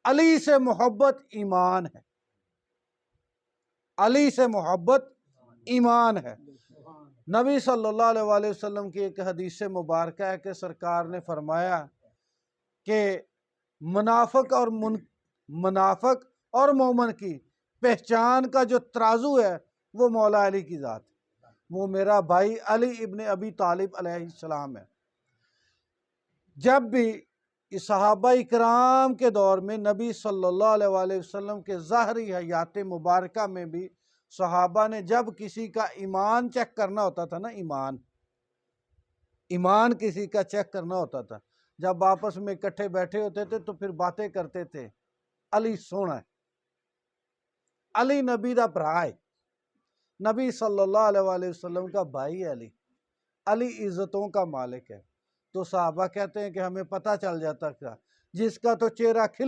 علی سے محبت ایمان ہے، علی سے محبت ایمان ہے۔ نبی صلی اللہ علیہ وآلہ وسلم کی ایک حدیث مبارکہ ہے کہ سرکار نے فرمایا کہ منافق اور مومن کی پہچان کا جو ترازو ہے وہ مولا علی کی ذات ہے، وہ میرا بھائی علی ابن ابی طالب علیہ السلام ہے۔ جب بھی صحابہ اکرام کے دور میں نبی صلی اللہ علیہ وآلہ وسلم کے ظاہری حیات مبارکہ میں بھی صحابہ نے جب کسی کا ایمان چیک کرنا ہوتا تھا نا، ایمان کسی کا چیک کرنا ہوتا تھا، جب آپس میں اکٹھے بیٹھے ہوتے تھے تو پھر باتیں کرتے تھے، علی سونا ہے، علی نبی دا بھرا ہے، نبی صلی اللہ علیہ وآلہ وسلم کا بھائی ہے علی عزتوں کا مالک ہے۔ تو صحابہ کہتے ہیں کہ ہمیں پتہ چل جاتا تھا جس کا تو چہرہ کھل